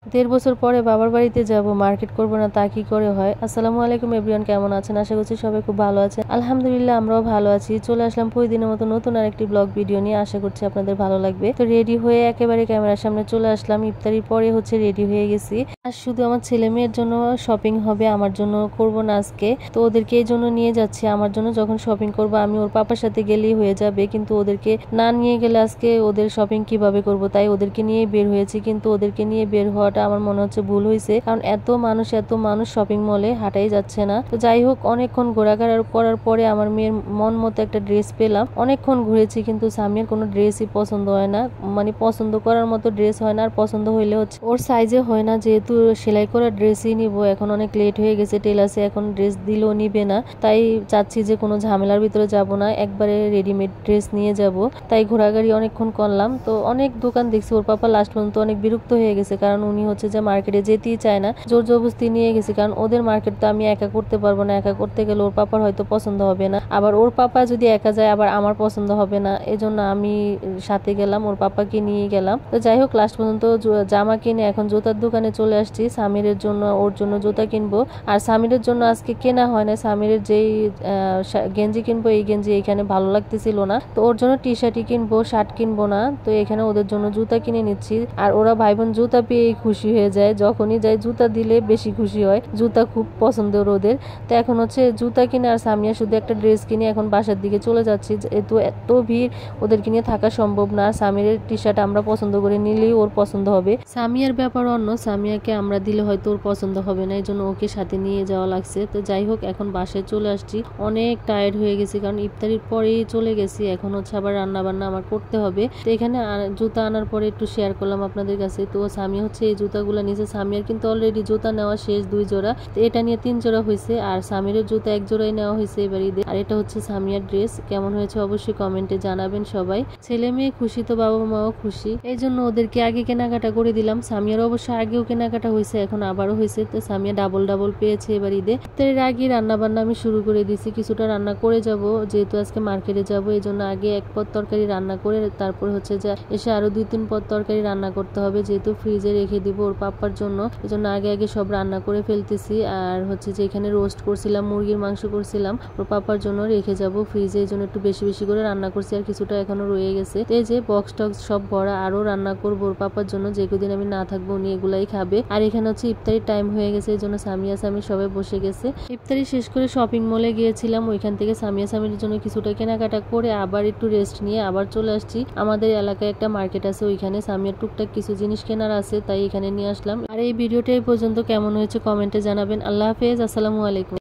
1.5 বছর পরে বাবার বাড়িতে যাব, মার্কেট করব না তা কি করে হয়। আসসালামু আলাইকুম এভরিওয়ান, কেমন আছেন? আশা করছি সবাই খুব ভালো আছেন। আলহামদুলিল্লাহ আমরাও ভালো আছি। চলে আসলাম প্রতিদিনের মতো নতুন আরেকটি ব্লগ ভিডিও নিয়ে। আশা করছি আপনাদের ভালো লাগবে। তো রেডি হয়ে একেবারে ক্যামেরার সামনে চলে আসলাম। ইফতারির পরে রেডি হয়ে গেছি। আর শুধু আমার ছেলে মেয়ের জন্য শপিং হবে, আমার জন্য করব না আজকে। তো ওদেরকে এই জন্য নিয়ে যাচ্ছি। আমার জন্য যখন শপিং করব আমি ওর পাপার সাথে গেলেই হয়ে যাবে, কিন্তু ওদেরকে না নিয়ে গেলে আজকে ওদের শপিং কিভাবে করব, তাই ওদেরকে নিয়ে বের হয়েছি। কিন্তু ওদেরকে নিয়ে বের হওয়াটা আমার মনে হচ্ছে ভুল হয়েছে, কারণ এত মানুষ শপিং মলে হাঁটাই যাচ্ছে না। তো যাই হোক, অনেকক্ষণ ঘোরাঘুরা করার পরে আমার মেয়ের মন মতো একটা ড্রেস পেলাম। অনেকক্ষণ ঘুরেছি কিন্তু সামিয়ার কোনো ড্রেসই পছন্দ হয় না, মানে পছন্দ করার মতো ড্রেস হয় না। আর পছন্দ হইলে ওর সাইজে হয় না, যেহেতু সেলাই করা ড্রেসই নিব। এখন অনেক লেট হয়ে গেছে, টেলার্সে এখন ড্রেস দিলেও নিবে না। তাই চাচ্ছি যে কোনো ঝামেলার ভিতরে যাব না, একবারে রেডিমেড ড্রেস নিয়ে যাব। তাই ঘোরাঘুরি অনেকক্ষণ করলাম। তো অনেক দোকান দেখছি। ওর পাপা লাস্ট পর্যন্ত অনেক বিরক্ত হয়ে গেছে, কারণ উনি যে মার্কেটে যেতেই চায় না, জোর জবরদস্তি নিয়ে গেছে। কারণ ওদের মার্কেট তো আমি একা করতে পারবো না, একা করতে গেলে ওর পাপার হয়তো পছন্দ হবে না, আবার ওর পাপা যদি একা যায় আবার আমার পছন্দ হবে না। এজন্য আমি সাথে গেলাম, ওর পাপাকে নিয়ে গেলাম। তো যাই হোক, লাস্ট পর্যন্ত জামা কিনে এখন জুতার দোকানে চলে আসছি। সামিরের জন্য, ওর জন্য জুতা কিনবো। আর সামিরের জন্য আজকে কেনা হয় না, সামিরের যেই গেঞ্জি কিনবো, এই গেঞ্জি এখানে ভালো লাগতেছিল না। তো ওর জন্য টি শার্টই কিনবো, শার্ট কিনবো না। তো এখানে ওদের জন্য জুতা কিনে নিচ্ছি। আর ওরা ভাই বোন জুতা পেয়ে খুশি হয়ে যায়, যখনই যায় জুতা দিলে বেশি খুশি হয়। জুতা খুব পছন্দের ওদের। তো এখন জুতা কিনে আর সামিয়া শুধু একটা ড্রেস কিনে এখন বাসার দিকে চলে যাচ্ছি। এত ভিড়, ওদেরকে নিয়ে থাকা সম্ভব না। সামিরের টি শার্ট আমরা পছন্দ করে নিলেই ওর পছন্দ হবে। সামিয়ার ব্যাপার অন্য, সামিয়াকে আমরা দিলে হয়তো ওর পছন্দ হবে না, এই জন্য ওকে সাথে নিয়ে যাওয়া লাগছে। তো যাই হোক, এখন বাসায় চলে আসছি। অনেক টায়ার্ড হয়ে গেছি, কারণ ইফতারির পরেই চলে গেছি। এখন আবার রান্না বান্না আমার করতে হবে। তো এখানে জুতা আনার পরে একটু শেয়ার করলাম আপনাদের কাছে। তো সামিয়া এই জুতাগুলো নিচে। সামিয়ার কিন্তু অলরেডি জুতা নেওয়া শেষ 2 জোড়া। তো এটা নিয়ে 3 জোড়া হয়েছে, আর সামিরের জুতা 1 জোড়াই নেওয়া হয়েছে এবার ঈদে। আর এটা সামিয়ার ড্রেস। কেমন হয়েছে অবশ্যই কমেন্টে জানাবেন সবাই। ছেলে মেয়ে খুশি তো বাবা মাও খুশি, এই জন্য ওদেরকে আগে কেনাকাটা করে দিলাম। সামিয়ার অবশ্য আগেও কেনাকাটা হয়েছে, এখন আবারও হয়েছে। তো সামিয়া ডাবল পেয়েছে এবার ঈদে। তো এর আগে রান্না বান্না আমি শুরু করে দিয়েছি, কিছুটা রান্না করে যাব, যেহেতু আজকে মার্কেটে যাব। এই জন্য আগে 1 পদ তরকারি রান্না করে তারপর যে এসে আরো 2-3 পদ তরকারি রান্না করতে হবে, যেহেতু ফ্রিজে রেখে দিব ওর পাপ্পার জন্য। এই জন্য আগে সব রান্না করে ফেলতেছি। আর যে এখানে রোস্ট করছিলাম, মুরগির মাংস করছিলাম, ওর পাপ্পার জন্য রেখে যাব ফ্রিজে। এই জন্য একটু বেশি করে রান্না করছি, আর কিছুটা এখনো রয়ে গেছে। এই যে বক্স টক্স সব ভরা, আরো রান্না করবো ওর পাপার জন্য, যে কদিন আমি না থাকবো উনি এগুলাই খাবে। আর এখানে ইফতারির টাইম হয়ে গেছে, এই জন্য সামিয়া সামি সবাই বসে গেছে। ইফতারি শেষ করে শপিং মলে গিয়েছিলাম, ওইখান থেকে সামিয়া সামির জন্য কিছুটা কেনাকাটা করে আবার একটু রেস্ট নিয়ে আবার চলে আসছি। আমাদের এলাকায় একটা মার্কেট আছে, ওইখানে সামিয়ার টুকটাক কিছু জিনিস কেনার আছে, তাই এখানে নিয়ে আসলাম। আর এই ভিডিওটা এই পর্যন্ত কেমন হয়েছে কমেন্টে জানাবেন। আল্লাহ হাফেজ, আসসালামু আলাইকুম।